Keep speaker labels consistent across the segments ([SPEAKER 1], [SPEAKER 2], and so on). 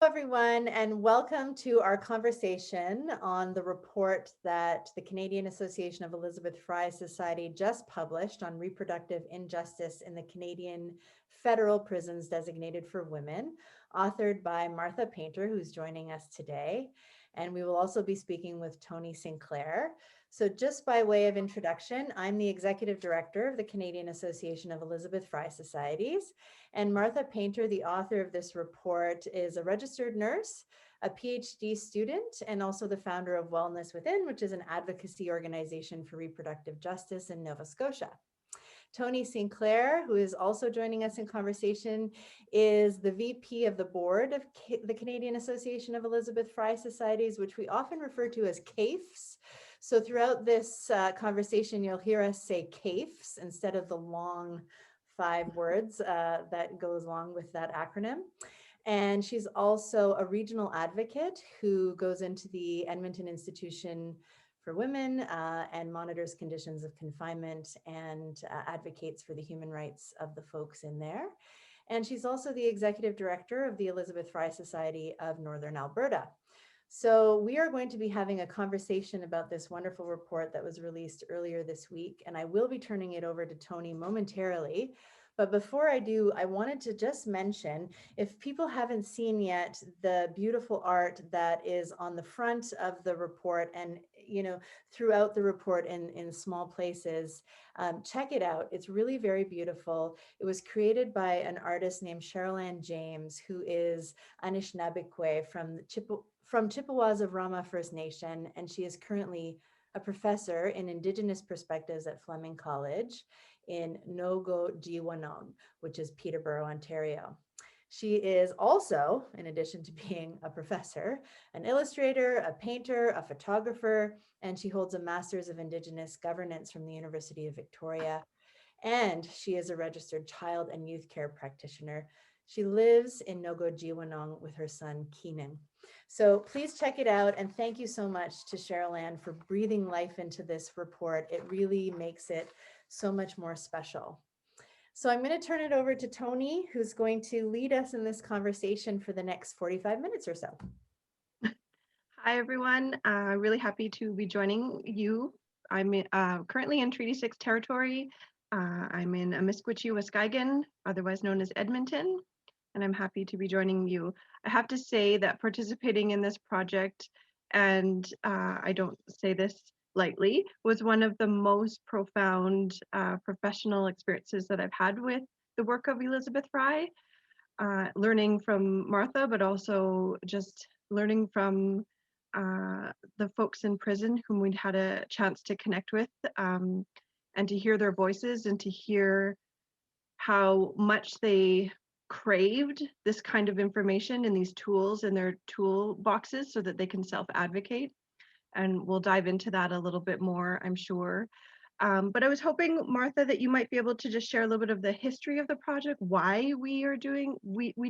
[SPEAKER 1] Everyone, and welcome to our conversation on the report that the Canadian Association of Elizabeth Fry Society just published on reproductive injustice in the Canadian federal prisons designated for women, authored by Martha Paynter, who's joining us today. And we will also be speaking with Toni Sinclair. So just by way of introduction, I'm the Executive Director of the Canadian Association of Elizabeth Fry Societies. And Martha Paynter, the author of this report, is a registered nurse, a PhD student, and also the founder of Wellness Within, which is an advocacy organization for reproductive justice in Nova Scotia. Toni Sinclair, who is also joining us in conversation, is the VP of the board of the Canadian Association of Elizabeth Fry Societies, which we often refer to as CAEFS. So throughout this conversation, you'll hear us say CAEFS instead of the long 5 words that goes along with that acronym. And she's also a regional advocate who goes into the Edmonton Institution for Women and monitors conditions of confinement and advocates for the human rights of the folks in there. And she's also the executive director of the Elizabeth Fry Society of Northern Alberta. So we are going to be having a conversation about this wonderful report that was released earlier this week, and I will be turning it over to Toni momentarily. But before I do, I wanted to just mention, if people haven't seen yet the beautiful art that is on the front of the report and throughout the report in small places, check it out. It's really very beautiful. It was created by an artist named Cheryl-Ann James, who is Anishinaabe from Chippewas of Rama First Nation, and she is currently a professor in Indigenous Perspectives at Fleming College in Nogo-Jiwanong, which is Peterborough, Ontario. She is also, in addition to being a professor, an illustrator, a painter, a photographer, and she holds a Master's of Indigenous Governance from the University of Victoria. And she is a registered child and youth care practitioner. She lives in Nogo-Jiwanong with her son, Keenan. So please check it out. And thank you so much to Cheryl-Ann for breathing life into this report. It really makes it so much more special. So I'm going to turn it over to Toni, who's going to lead us in this conversation for the next 45 minutes or so.
[SPEAKER 2] Hi, everyone. Really happy to be joining you. I'm currently in Treaty 6 territory. I'm in Amiskwichi, Waskagan, otherwise known as Edmonton, and I'm happy to be joining you. I have to say that participating in this project, and I don't say this lightly, was one of the most profound professional experiences that I've had with the work of Elizabeth Fry, learning from Martha, but also just learning from the folks in prison whom we'd had a chance to connect with, and to hear their voices and to hear how much they craved this kind of information and these tools in their tool boxes so that they can self-advocate. And we'll dive into that a little bit more, I'm sure. But I was hoping, Martha, that you might be able to just share a little bit of the history of the project, why we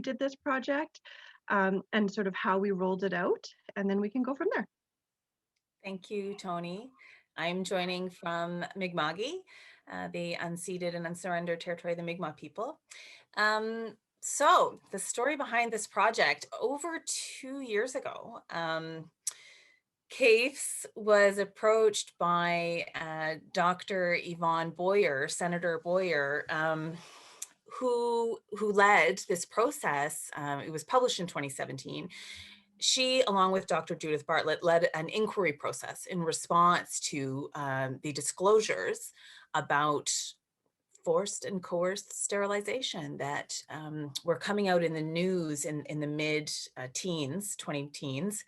[SPEAKER 2] did this project, and sort of how we rolled it out, and then we can go from there.
[SPEAKER 3] Thank you, Toni. I'm joining from Mi'kma'ki, the unceded and unsurrendered territory of the Mi'kmaq people. So the story behind this project, over 2 years ago, CAEFS was approached by Dr. Yvonne Boyer, Senator Boyer, who led this process. It was published in 2017. She, along with Dr. Judith Bartlett, led an inquiry process in response to the disclosures about forced and coerced sterilization that were coming out in the news in the mid-teens, 20-teens.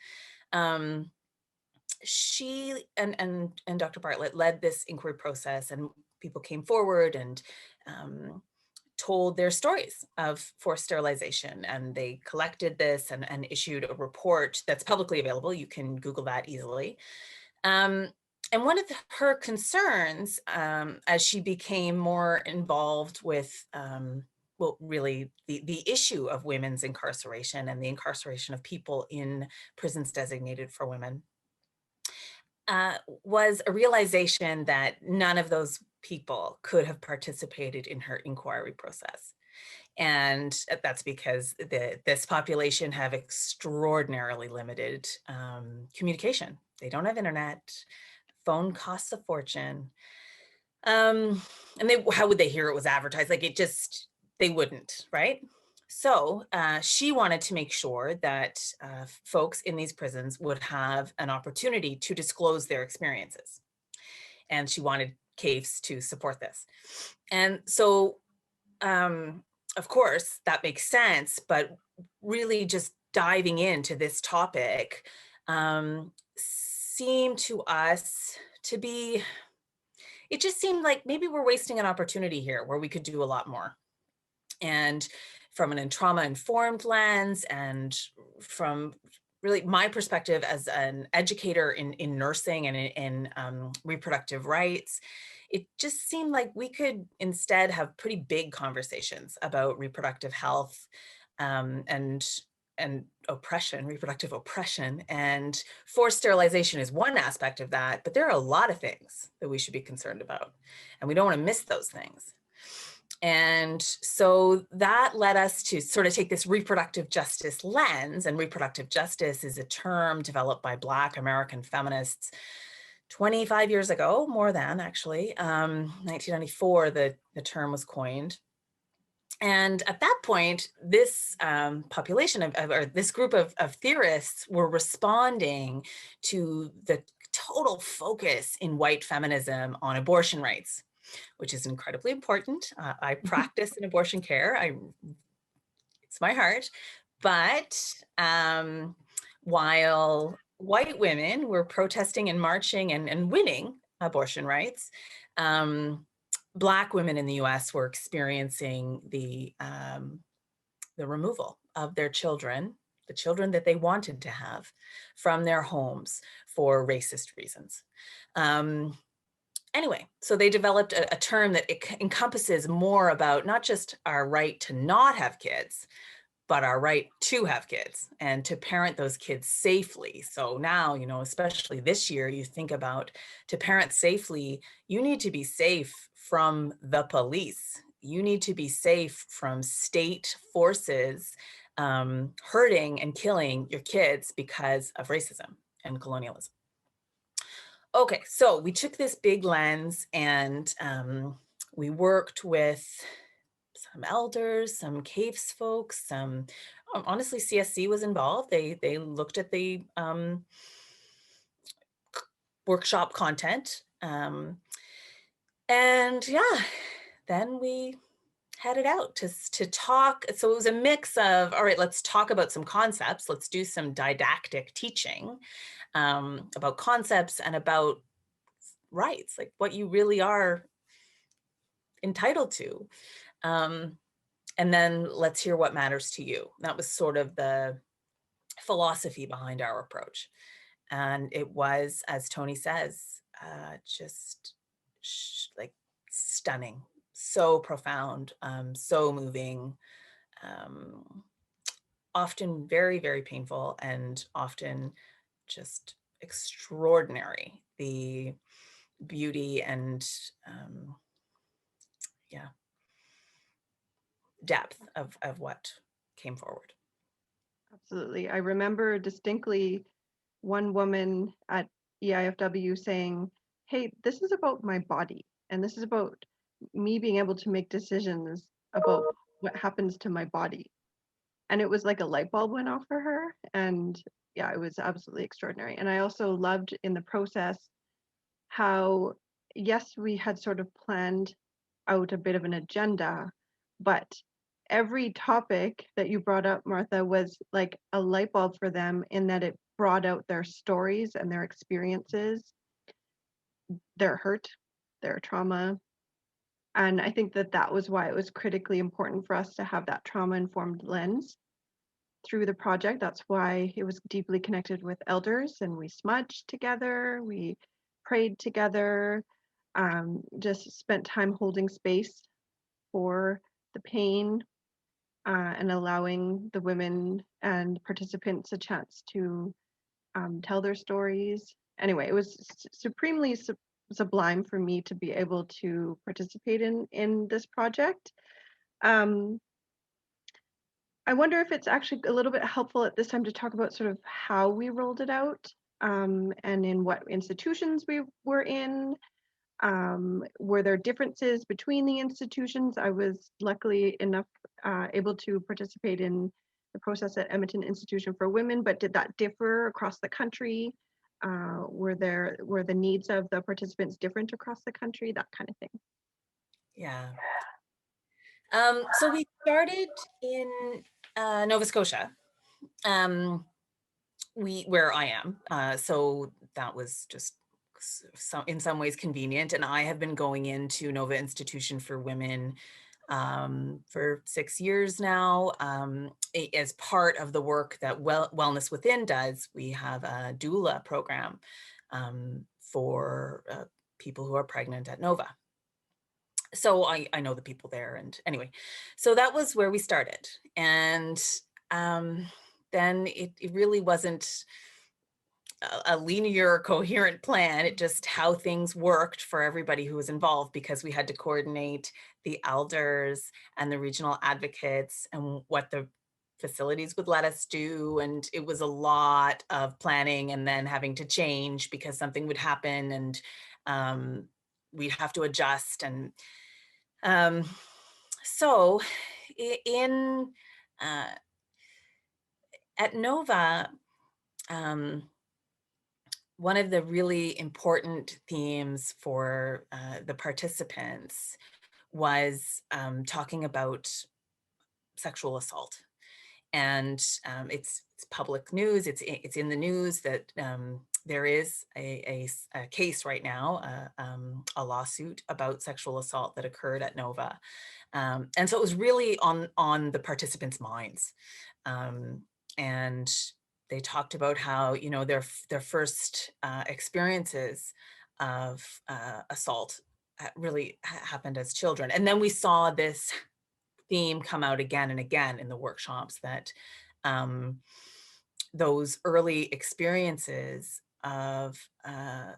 [SPEAKER 3] She and Dr. Bartlett led this inquiry process, and people came forward and told their stories of forced sterilization, and they collected this and issued a report that's publicly available. You can Google that easily. And one of her concerns, as she became more involved with, well, really the issue of women's incarceration and the incarceration of people in prisons designated for women, was a realization that none of those people could have participated in her inquiry process. And that's because this population have extraordinarily limited communication. They don't have internet. Phone costs a fortune. And how would they hear it was advertised? Like they wouldn't, right? So she wanted to make sure that folks in these prisons would have an opportunity to disclose their experiences. And she wanted CAEFS to support this. And so, of course, that makes sense, but really just diving into this topic seemed to us to be, it just seemed like maybe we're wasting an opportunity here where we could do a lot more. And from an trauma-informed lens, and from really my perspective as an educator in nursing and in reproductive rights, it just seemed like we could instead have pretty big conversations about reproductive health and oppression, reproductive oppression, and forced sterilization is one aspect of that, but there are a lot of things that we should be concerned about, and we don't want to miss those things. And so that led us to sort of take this reproductive justice lens, and reproductive justice is a term developed by Black American feminists 25 years ago, more than actually, 1994, the term was coined. And at that point, this population or this group of theorists were responding to the total focus in white feminism on abortion rights, which is incredibly important. I practice in abortion care. It's my heart. But while white women were protesting and marching and winning abortion rights, Black women in the US were experiencing the removal of their children, the children that they wanted to have, from their homes for racist reasons. Anyway, so they developed a term that encompasses more about not just our right to not have kids, but our right to have kids and to parent those kids safely. So now, especially this year, you think about, to parent safely, you need to be safe from the police. You need to be safe from state forces hurting and killing your kids because of racism and colonialism. Okay, so we took this big lens and we worked with some elders, some CAEFS folks, some, honestly, CSC was involved. They looked at the workshop content. And yeah, then we headed out to talk. So it was a mix of, all right, let's talk about some concepts. Let's do some didactic teaching about concepts and about rights, like what you really are entitled to. And then let's hear what matters to you. That was sort of the philosophy behind our approach. And it was, as Toni says, just like stunning, so profound, so moving, often very, very painful, and often just extraordinary, the beauty and yeah, depth of what came forward.
[SPEAKER 2] Absolutely. I remember distinctly one woman at EIFW saying, hey, this is about my body, and this is about me being able to make decisions about what happens to my body. And it was like a light bulb went off for her. And yeah, it was absolutely extraordinary. And I also loved in the process how, yes, we had sort of planned out a bit of an agenda, but every topic that you brought up, Martha, was like a light bulb for them, in that it brought out their stories and their experiences, their hurt, their trauma. And I think that was why it was critically important for us to have that trauma-informed lens through the project. That's why it was deeply connected with elders, and we smudged together, we prayed together, just spent time holding space for the pain, and allowing the women and participants a chance to tell their stories anyway, it was supremely sublime for me to be able to participate in this project. I wonder if it's actually a little bit helpful at this time to talk about sort of how we rolled it out, and in what institutions we were in. Were there differences between the institutions? I was luckily enough able to participate in the process at Edmonton Institution for Women, but did that differ across the country? Were the needs of the participants different across the country? That kind of thing.
[SPEAKER 3] Yeah. So we started in Nova Scotia, where I am. So that was just in some ways convenient. And I have been going into Nova Institution for Women for 6 years now. As part of the work that Wellness Within does, we have a doula program for people who are pregnant at Nova. So I know the people there, and anyway, so that was where we started. And then it really wasn't a linear, coherent plan. It just how things worked for everybody who was involved, because we had to coordinate the elders and the regional advocates and what the facilities would let us do. And it was a lot of planning and then having to change because something would happen, and we'd have to adjust. And so at Nova, one of the really important themes for the participants was talking about sexual assault. And it's public news. It's in the news that there is a case right now, a lawsuit about sexual assault that occurred at Nova. And so it was really on the participants' minds. And they talked about how, you know, their first experiences of assault really happened as children. And then we saw this theme come out again and again in the workshops, that those early experiences of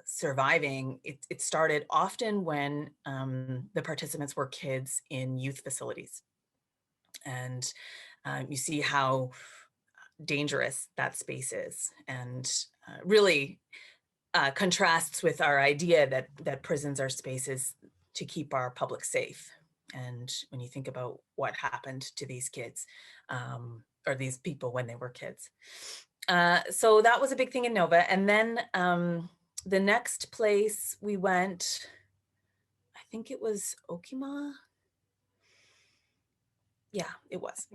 [SPEAKER 3] surviving, it started often when the participants were kids in youth facilities. And you see how dangerous that space is, and really contrasts with our idea that prisons are spaces to keep our public safe. And when you think about what happened to these kids, or these people when they were kids. So that was a big thing in Nova. And then the next place we went, I think it was Okima. Yeah, it was.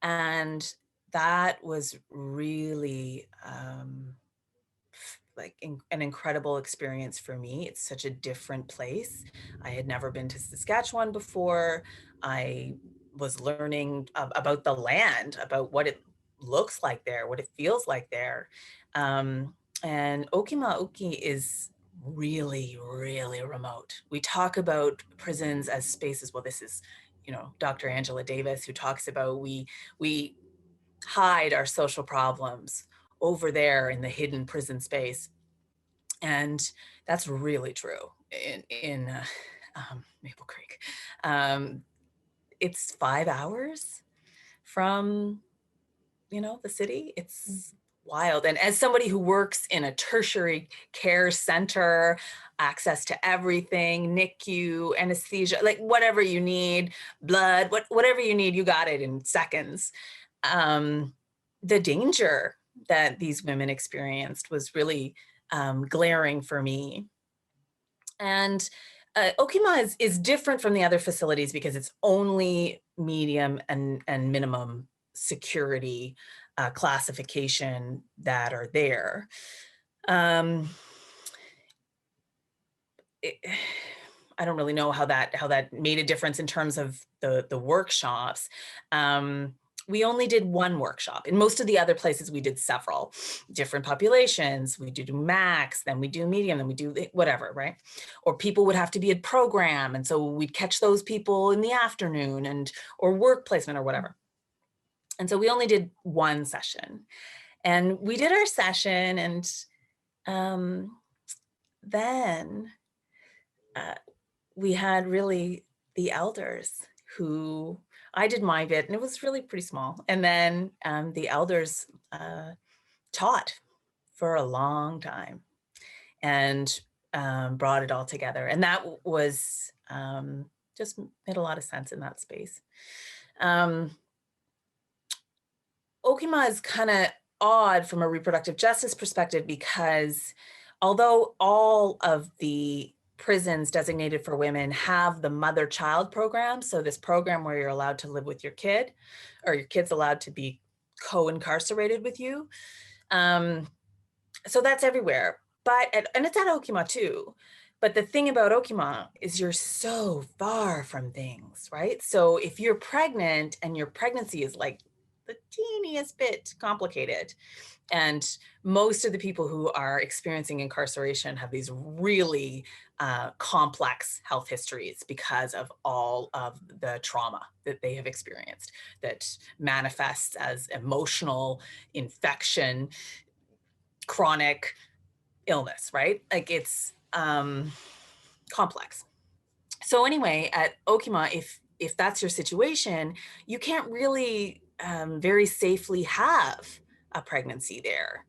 [SPEAKER 3] And that was really like an incredible experience for me. It's such a different place. I had never been to Saskatchewan before. I was learning about the land, about what it looks like there, what it feels like there. And Okimaoki is really, really remote. We talk about prisons as spaces. Well, this is, you know, Dr. Angela Davis, who talks about we hide our social problems over there in the hidden prison space. And that's really true in Maple Creek. It's 5 hours from, you know, the city. It's wild. And as somebody who works in a tertiary care center, access to everything, NICU, anesthesia, like whatever you need, blood, whatever you need, you got it in seconds. The danger that these women experienced was really glaring for me. And Okima is different from the other facilities because it's only medium and minimum security classification that are there. I don't really know how that made a difference in terms of the workshops. We only did one workshop. In most of the other places, we did several different populations. We do max, then we do medium, then we do whatever, right? Or people would have to be at program. And so we'd catch those people in the afternoon or work placement or whatever. And so we only did one session. And we did our session, and then we had really the elders who, I did my bit and it was really pretty small. And then the elders taught for a long time and brought it all together. And that was just made a lot of sense in that space. Okima is kind of odd from a reproductive justice perspective because although all of the prisons designated for women have the mother-child program, so this program where you're allowed to live with your kid or your kid's allowed to be co-incarcerated with you. So that's everywhere, and it's at Okima too. But the thing about Okima is you're so far from things, right? So if you're pregnant and your pregnancy is like the teeniest bit complicated, and most of the people who are experiencing incarceration have these really complex health histories because of all of the trauma that they have experienced that manifests as emotional infection, chronic illness, right? Like it's complex. So anyway, at Okima, if that's your situation, you can't really very safely have a pregnancy there.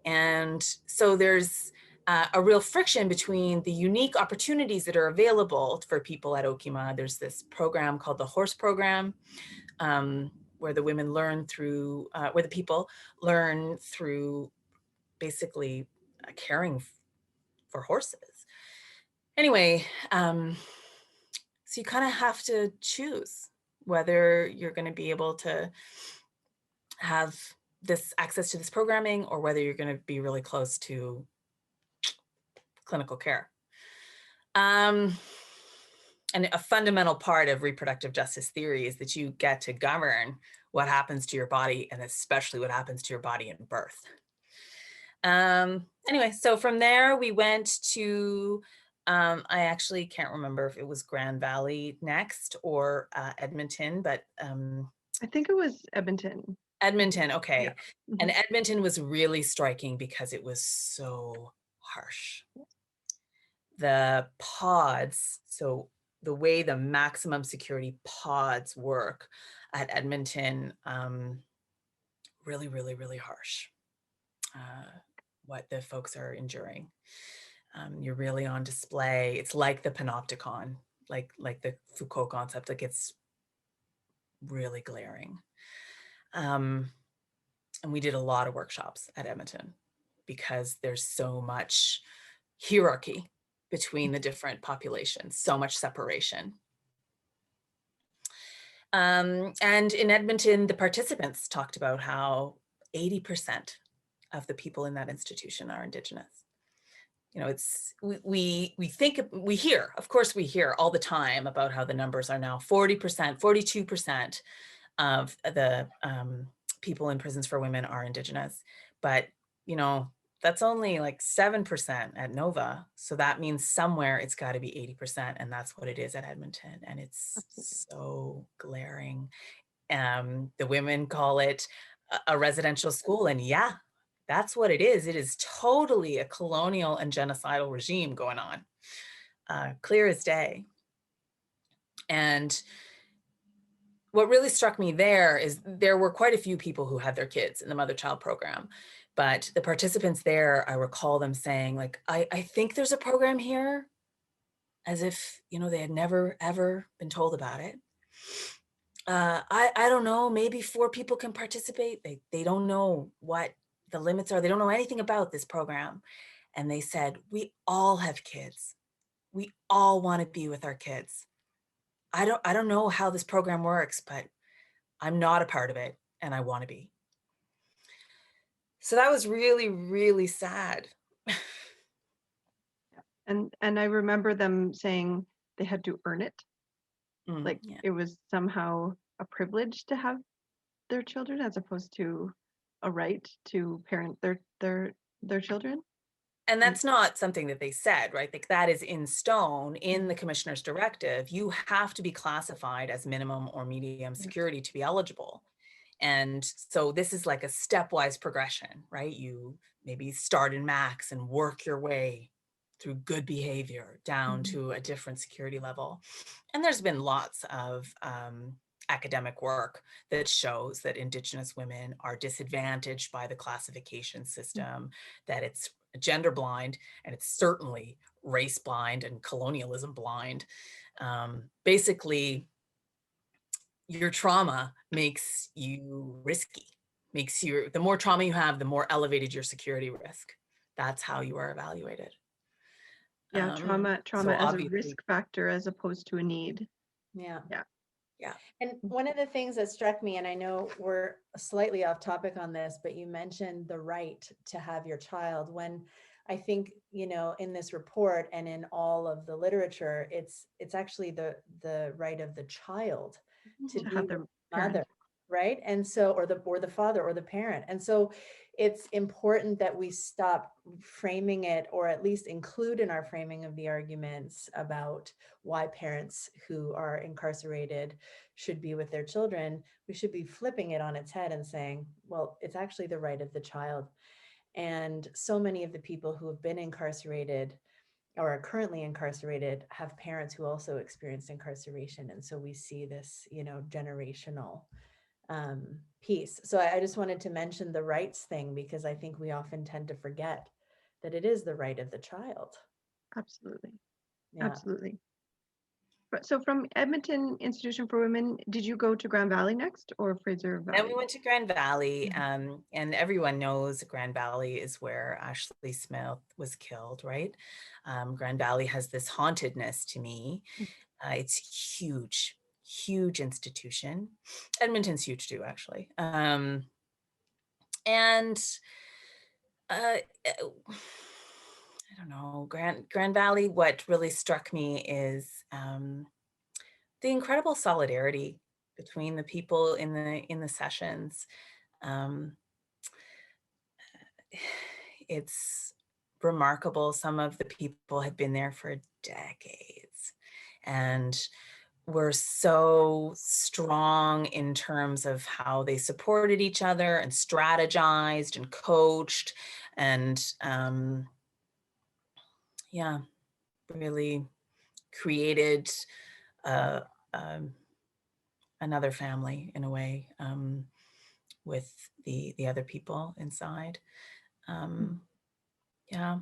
[SPEAKER 3] And so there's a real friction between the unique opportunities that are available for people at Okima. There's this program called the Horse Program, where the women learn through, where the people learn through basically caring for horses. Anyway, so you kind of have to choose whether you're going to be able to have this access to this programming or whether you're going to be really close to clinical care. And a fundamental part of reproductive justice theory is that you get to govern what happens to your body and especially what happens to your body in birth. Anyway, so from there we went to, I actually can't remember if it was Grand Valley next or Edmonton, but
[SPEAKER 2] I think it was Edmonton.
[SPEAKER 3] Edmonton, okay.
[SPEAKER 2] Yeah.
[SPEAKER 3] And Edmonton was really striking because it was so harsh. The pods, so the way the maximum security pods work at Edmonton, really, really, really harsh. What the folks are enduring. You're really on display. It's like the panopticon, like the Foucault concept, like it's really glaring. And we did a lot of workshops at Edmonton because there's so much hierarchy between the different populations, so much separation. And in Edmonton, the participants talked about how 80% of the people in that institution are Indigenous. You know, it's, we hear, of course we hear all the time about how the numbers are now 40%, 42% of the people in prisons for women are Indigenous. But, you know, that's only like 7% at Nova. So that means somewhere it's got to be 80%. And that's what it is at Edmonton. And it's so glaring. The women call it a residential school. And yeah, that's what it is. It is totally a colonial and genocidal regime going on, clear as day. And what really struck me there is there were quite a few people who had their kids in the mother-child program, but the participants there, I recall them saying like, I think there's a program here, as if, you know, they had never, ever been told about it. I don't know, maybe 4 people can participate. They don't know what the limits are. They don't know anything about this program. And they said, we all have kids. We all want to be with our kids. I don't know how this program works, but I'm not a part of it and I want to be. So that was really, really sad.
[SPEAKER 2] And I remember them saying they had to earn it. Like
[SPEAKER 3] Yeah.
[SPEAKER 2] it was somehow a privilege to have their children as opposed to a right to parent their children.
[SPEAKER 3] And that's not something that they said, right? Like that is in stone in the commissioner's directive. You have to be classified as minimum or medium security to be eligible. And so this is like a stepwise progression, right? You maybe start in max and work your way through good behavior down to a different security level. And there's been lots of academic work that shows that Indigenous women are disadvantaged by the classification system, that it's gender blind, and it's certainly race blind and colonialism blind. Basically, your trauma makes you risky, the more trauma you have, the more elevated your security risk. That's how you are evaluated.
[SPEAKER 2] Yeah, trauma as a risk factor as opposed to a need.
[SPEAKER 1] Yeah.
[SPEAKER 2] Yeah.
[SPEAKER 3] Yeah.
[SPEAKER 1] And one of the things that struck me, and I know we're slightly off topic on this, but you mentioned the right to have your child, when I think, you know, in this report and in all of the literature, it's actually the right of the child to be
[SPEAKER 2] have
[SPEAKER 1] with
[SPEAKER 2] the
[SPEAKER 1] the mother,
[SPEAKER 2] parent.
[SPEAKER 1] right? And so, or the father or the parent. And so it's important that we stop framing it, or at least include in our framing of the arguments about why parents who are incarcerated should be with their children. We should be flipping it on its head and saying, well, it's actually the right of the child. And so many of the people who have been incarcerated or are currently incarcerated have parents who also experienced incarceration. And so we see this, you know, generational piece. So I just wanted to mention the rights thing, because I think we often tend to forget that it is the right of the child.
[SPEAKER 2] Absolutely.
[SPEAKER 1] Yeah.
[SPEAKER 2] Absolutely. But so from Edmonton Institution for Women, did you go to Grand Valley next, or Fraser Valley?
[SPEAKER 3] Then we went to Grand Valley, and everyone knows Grand Valley is where Ashley Smith was killed, right? Grand Valley has this hauntedness to me. It's huge institution. Edmonton's huge too, actually. And I don't know, Grand Valley, what really struck me is the incredible solidarity between the people in the sessions. It's remarkable. Some of the people had been there for decades and were so strong in terms of how they supported each other and strategized and coached, and yeah, really created another family in a way, with the other people inside. Yeah.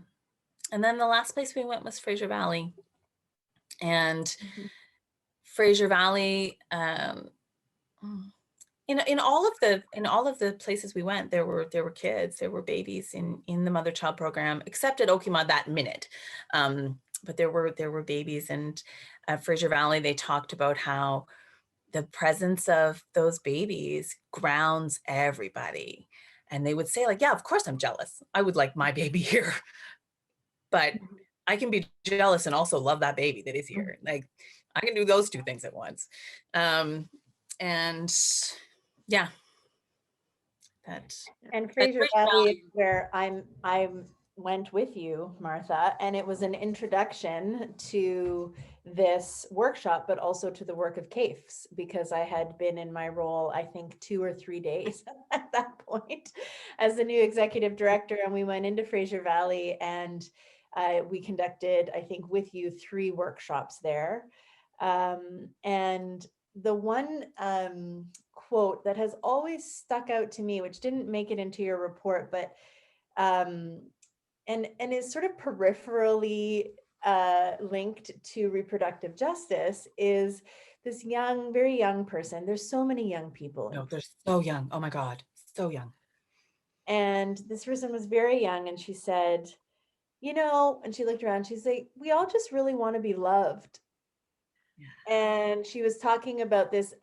[SPEAKER 3] And then the last place we went was Fraser Valley. And Fraser Valley, in all of the places we went, there were kids, there were babies in the mother-child program, except at Okima that minute. But there were babies, and at Fraser Valley, they talked about how the presence of those babies grounds everybody. And they would say, like, yeah, of course I'm jealous. I would like my baby here. But I can be jealous and also love that baby that is here. Like, I can do those two things at once. And yeah,
[SPEAKER 1] and Fraser Valley is where I went with you, Martha, and it was an introduction to this workshop, but also to the work of CAEFS, because I had been in my role, I think 2 or 3 days at that point as the new executive director. And we went into Fraser Valley, and we conducted, I think with you, 3 workshops there. And the one quote that has always stuck out to me, which didn't make it into your report, but and is sort of peripherally linked to reproductive justice, is this young, very young person. There's so many young people.
[SPEAKER 3] No, they're so young. Oh my God, so young.
[SPEAKER 1] And this person was very young, and she said, you know, and she looked around, she's like, we all just really want to be loved. Yeah. And she was talking about this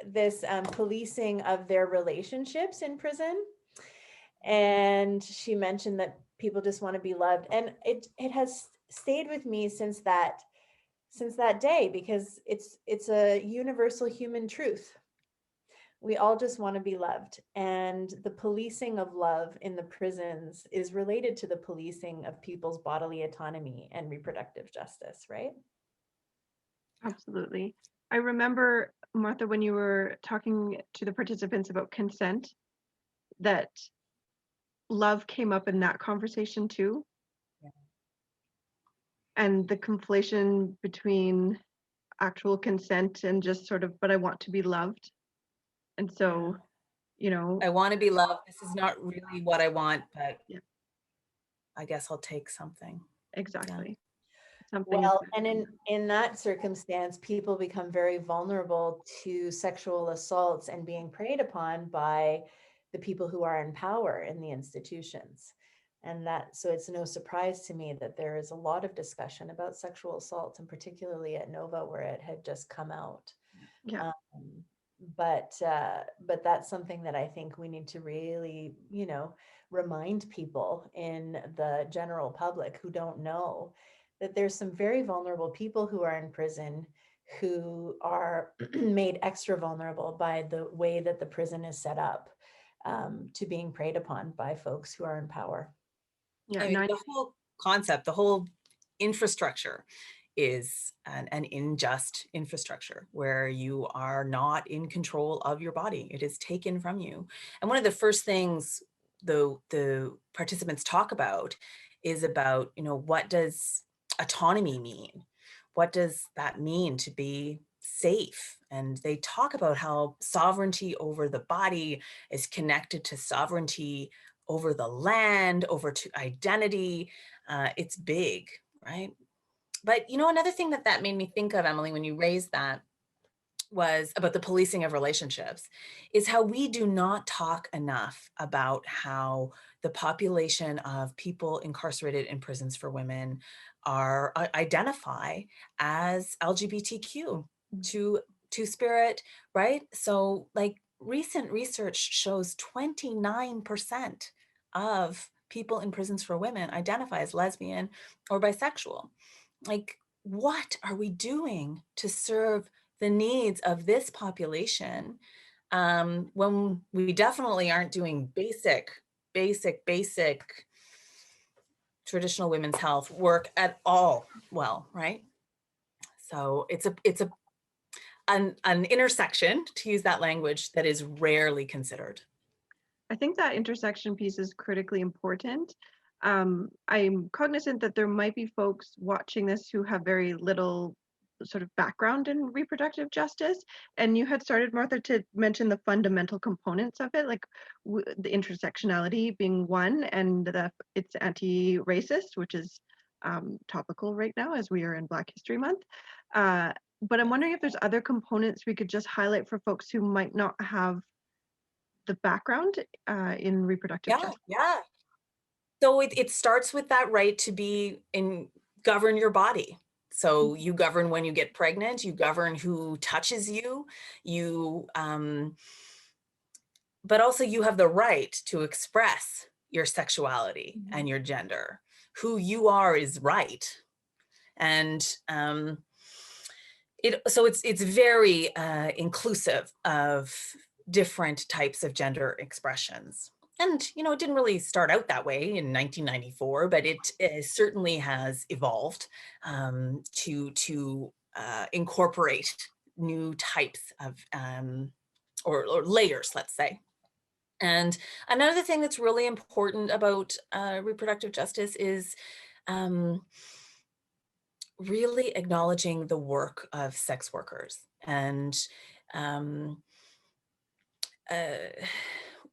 [SPEAKER 1] policing of their relationships in prison. And she mentioned that people just want to be loved. And it has stayed with me since that day, because it's a universal human truth. We all just want to be loved. And the policing of love in the prisons is related to the policing of people's bodily autonomy and reproductive justice, right?
[SPEAKER 2] Absolutely. I remember, Martha, when you were talking to the participants about consent, that love came up in that conversation too. Yeah. and the conflation between actual consent and just sort of, but I want to be loved. And so, you know,
[SPEAKER 3] I want to be loved. This is not really what I want, but
[SPEAKER 2] Yeah.
[SPEAKER 3] I guess I'll take something.
[SPEAKER 2] exactly. Something is
[SPEAKER 1] Well,
[SPEAKER 2] better
[SPEAKER 1] and
[SPEAKER 2] than
[SPEAKER 1] in that circumstance, people become very vulnerable to sexual assaults and being preyed upon by the people who are in power in the institutions. And so it's no surprise to me that there is a lot of discussion about sexual assault, and particularly at Nova, where it had just come out.
[SPEAKER 2] Yeah.
[SPEAKER 1] But that's something that I think we need to really, remind people in the general public who don't know that there's some very vulnerable people who are in prison who are made extra vulnerable by the way that the prison is set up, to being preyed upon by folks who are in power.
[SPEAKER 2] Yeah.
[SPEAKER 3] I mean, the whole concept, the whole infrastructure is an unjust infrastructure where you are not in control of your body. It is taken from you. And one of the first things the participants talk about is about, what does autonomy mean? What does that mean to be safe? And they talk about how sovereignty over the body is connected to sovereignty over the land, over to identity. It's big, right? But another thing that made me think of, Emilie, when you raised that, was about the policing of relationships, is how we do not talk enough about how the population of people incarcerated in prisons for women are identify as LGBTQ, two-spirit, right? So like recent research shows 29% of people in prisons for women identify as lesbian or bisexual. Like, what are we doing to serve the needs of this population, when we definitely aren't doing basic traditional women's health work at all well, right? So it's an intersection, to use that language, that is rarely considered.
[SPEAKER 2] I think that intersection piece is critically important. I'm cognizant that there might be folks watching this who have very little sort of background in reproductive justice. And you had started, Martha, to mention the fundamental components of it, like the intersectionality being one, and it's anti-racist, which is topical right now as we are in Black History Month. But I'm wondering if there's other components we could just highlight for folks who might not have the background in reproductive justice.
[SPEAKER 3] Yeah. So it starts with that right to govern your body. So you govern when you get pregnant, you govern who touches you, but also you have the right to express your sexuality and your gender. Who you are is right. And it's very inclusive of different types of gender expressions. And, it didn't really start out that way in 1994, but it certainly has evolved to incorporate new types of, or layers, let's say. And another thing that's really important about reproductive justice is really acknowledging the work of sex workers and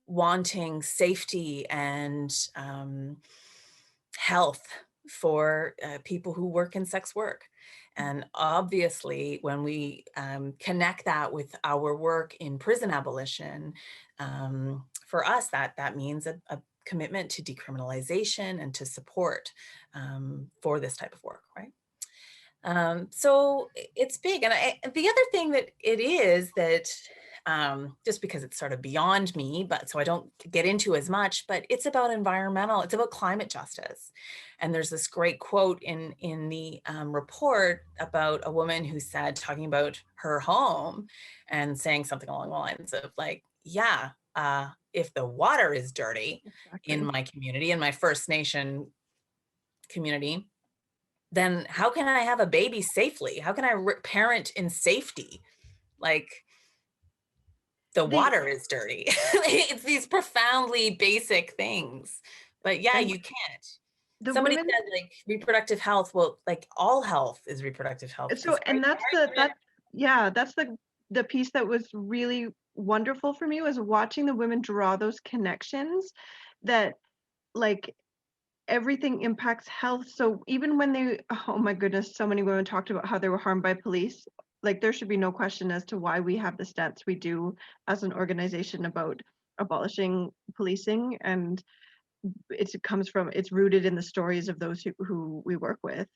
[SPEAKER 3] wanting safety and health for people who work in sex work. And obviously, when we connect that with our work in prison abolition, for us, that means a commitment to decriminalization and to support for this type of work, right? So it's big. And the other thing that it is that, just because it's sort of beyond me, but so I don't get into as much, but it's about it's about climate justice. And there's this great quote in the report about a woman who said, talking about her home and saying something along the lines of like, yeah, if the water is dirty in my community, in my First Nation community, then how can I have a baby safely? How can I parent in safety? Like, the water is dirty. It's these profoundly basic things, but yeah, you can't. Somebody
[SPEAKER 2] women,
[SPEAKER 3] said like reproductive health, well, like all health is reproductive health.
[SPEAKER 2] so, and that's the piece that was really wonderful for me, was watching the women draw those connections that like everything impacts health. So even when they, oh my goodness, so many women talked about how they were harmed by police. Like there should be no question as to why we have the stats we do as an organization about abolishing policing, and it's rooted in the stories of those who we work with,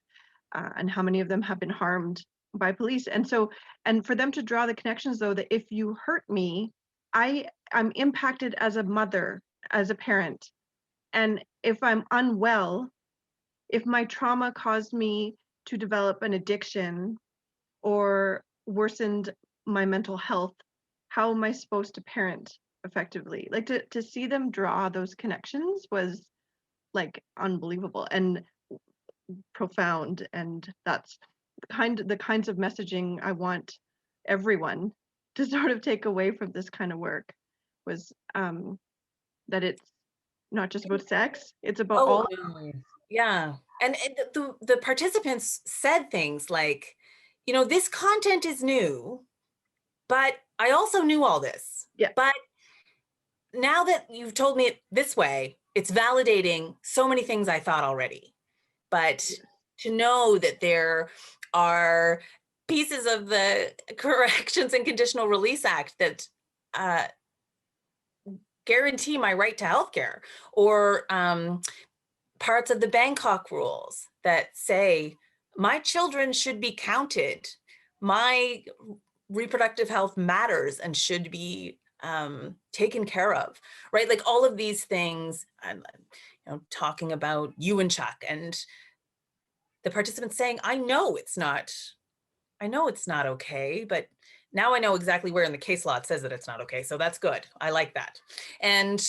[SPEAKER 2] and how many of them have been harmed by police. And so, and for them to draw the connections though, that if you hurt me, I'm impacted as a mother, as a parent. And if I'm unwell, if my trauma caused me to develop an addiction or worsened my mental health, how am I supposed to parent effectively? Like to see them draw those connections was like unbelievable and profound. And that's the kinds of messaging I want everyone to sort of take away from this kind of work, was that it's not just about sex, it's about all.
[SPEAKER 3] Yeah. And the participants said things like, you know, this content is new, but I also knew all this.
[SPEAKER 2] Yeah.
[SPEAKER 3] But now that you've told me it this way, it's validating so many things I thought already. But to know that there are pieces of the Corrections and Conditional Release Act that guarantee my right to healthcare, or parts of the Bangkok rules that say my children should be counted, my reproductive health matters and should be taken care of, right? Like all of these things, I'm talking about Ewanchuk and the participants saying, I know it's not okay, but now I know exactly where in the case law it says that it's not okay. So that's good. I like that. And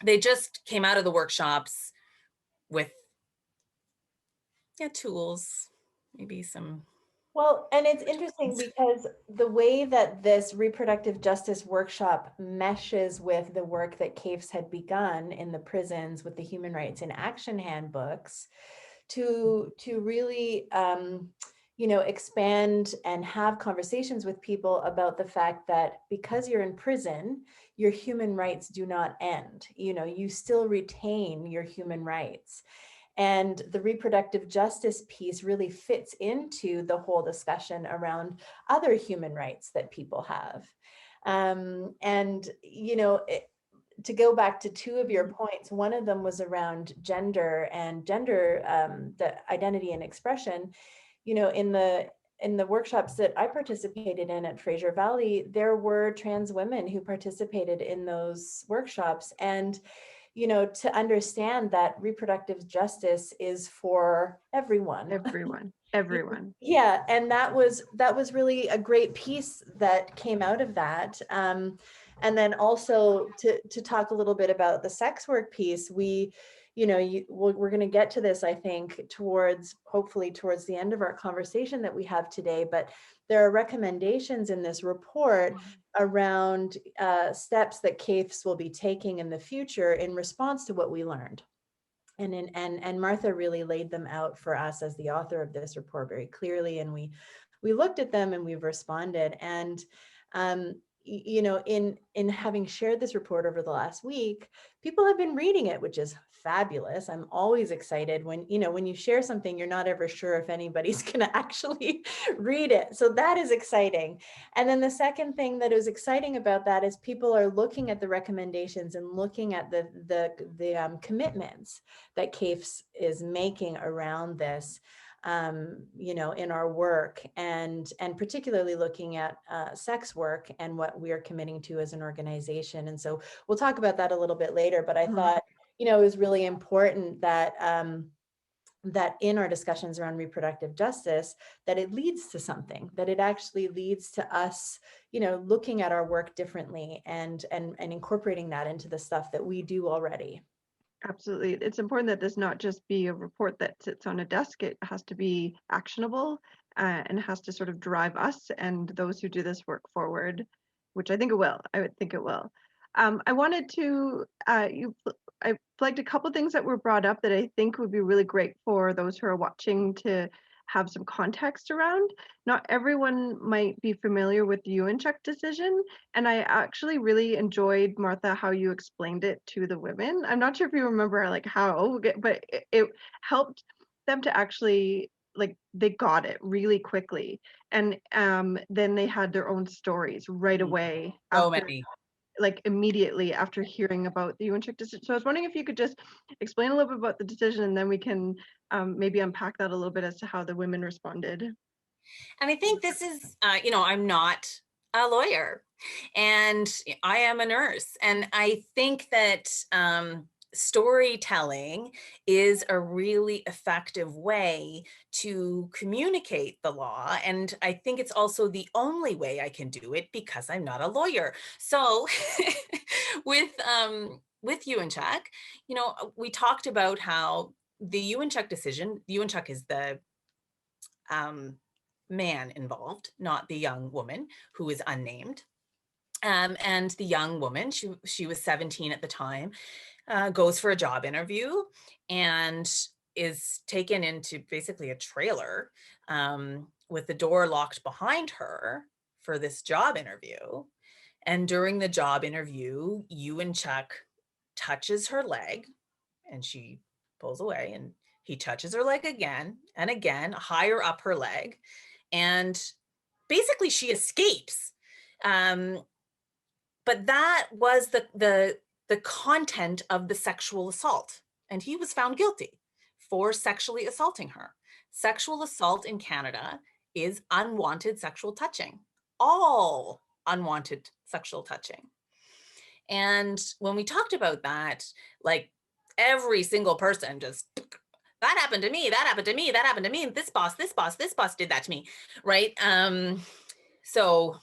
[SPEAKER 3] they just came out of the workshops with tools, maybe some.
[SPEAKER 1] Well, and it's interesting because the way that this reproductive justice workshop meshes with the work that CAEFS had begun in the prisons with the human rights in action handbooks to really expand and have conversations with people about the fact that because you're in prison, your human rights do not end. You still retain your human rights. And the reproductive justice piece really fits into the whole discussion around other human rights that people have. To go back to two of your points, one of them was around gender and the identity and expression. In the workshops that I participated in at Fraser Valley, there were trans women who participated in those workshops. And to understand that reproductive justice is for everyone.
[SPEAKER 2] Everyone.
[SPEAKER 1] Yeah, and that was really a great piece that came out of that. And then also to talk a little bit about the sex work piece, we're going to get to this, I think, hopefully towards the end of our conversation that we have today, but there are recommendations in this report around steps that CAEFS will be taking in the future in response to what we learned. And Martha really laid them out for us as the author of this report very clearly, and we looked at them and we've responded. And in having shared this report over the last week, people have been reading it, which is fabulous. I'm always excited when you share something, you're not ever sure if anybody's going to actually read it. So that is exciting. And then the second thing that is exciting about that is people are looking at the recommendations and looking at the commitments that CAEFS is making around this. In our work, and particularly looking at sex work and what we are committing to as an organization. And so we'll talk about that a little bit later, but I thought, it was really important that that in our discussions around reproductive justice, that it leads to something, that it actually leads to us, looking at our work differently and incorporating that into the stuff that we do already.
[SPEAKER 2] Absolutely. It's important that this not just be a report that sits on a desk. It has to be actionable and has to sort of drive us and those who do this work forward, which I think it will. I would think it will. I wanted to, I flagged a couple things that were brought up that I think would be really great for those who are watching to have some context around. Not everyone might be familiar with the Ewanchuk decision, and I actually really enjoyed, Martha, how you explained it to the women. I'm not sure if you remember like how, but it helped them to actually like they got it really quickly, and then they had their own stories right away
[SPEAKER 3] So
[SPEAKER 2] after,
[SPEAKER 3] many.
[SPEAKER 2] like immediately after hearing about the Ewanchuk decision. So I was wondering if you could just explain a little bit about the decision, and then we can maybe unpack that a little bit as to how the women responded.
[SPEAKER 3] And I think this is, I'm not a lawyer and I am a nurse. And I think that storytelling is a really effective way to communicate the law. And I think it's also the only way I can do it because I'm not a lawyer. So with Ewanchuk, we talked about how the Ewanchuk decision, Ewanchuk is the man involved, not the young woman who is unnamed. And the young woman, she was 17 at the time, goes for a job interview and is taken into basically a trailer with the door locked behind her for this job interview. And during the job interview, Ewanchuk touches her leg and she pulls away, and he touches her leg again and again, higher up her leg. And basically she escapes. But that was the content of the sexual assault. And he was found guilty for sexually assaulting her. Sexual assault in Canada is unwanted sexual touching, all unwanted sexual touching. And when we talked about that, like every single person just, that happened to me, that happened to me, that happened to me, and this boss did that to me, right? So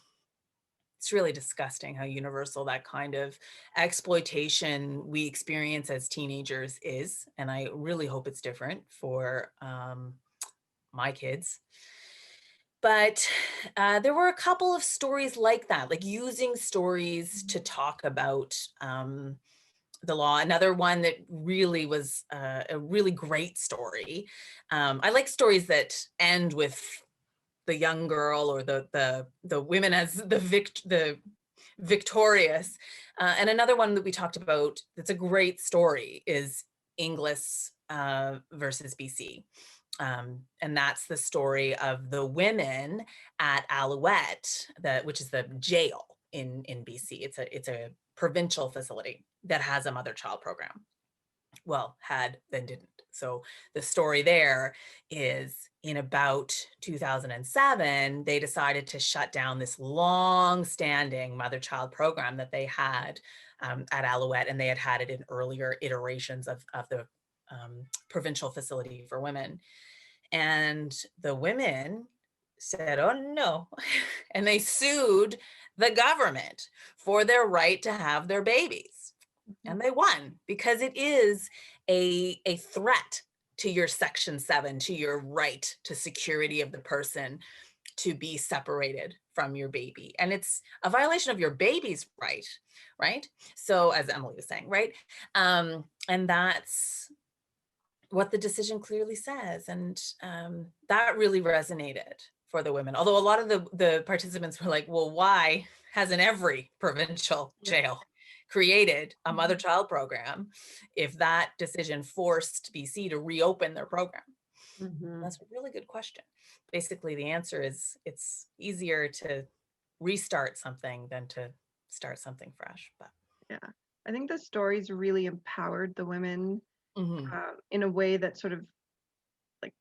[SPEAKER 3] it's really disgusting how universal that kind of exploitation we experience as teenagers is. And I really hope it's different for my kids. But there were a couple of stories like that, like using stories to talk about the law. Another one that really was a really great story. I like stories that end with the young girl or the women as the victorious. And another one that we talked about that's a great story is Inglis versus BC. And that's the story of the women at Alouette, which is the jail in BC. It's a provincial facility that has a mother-child program. Well, had, then didn't. So the story there is in about 2007, they decided to shut down this long-standing mother-child program that they had at Alouette, and they had it in earlier iterations of the provincial facility for women. And the women said, oh no, and they sued the government for their right to have their babies. And they won because it is a threat to your Section 7, to your right to security of the person to be separated from your baby. And it's a violation of your baby's right? So as Emilie was saying, right? And that's what the decision clearly says. And that really resonated for the women. Although a lot of the participants were like, well, why hasn't every provincial jail created a mother-child program if that decision forced BC to reopen their program? That's a really good question. Basically, the answer is it's easier to restart something than to start something fresh. But
[SPEAKER 2] Yeah, I think the stories really empowered the women
[SPEAKER 3] mm-hmm.
[SPEAKER 2] In a way that sort of like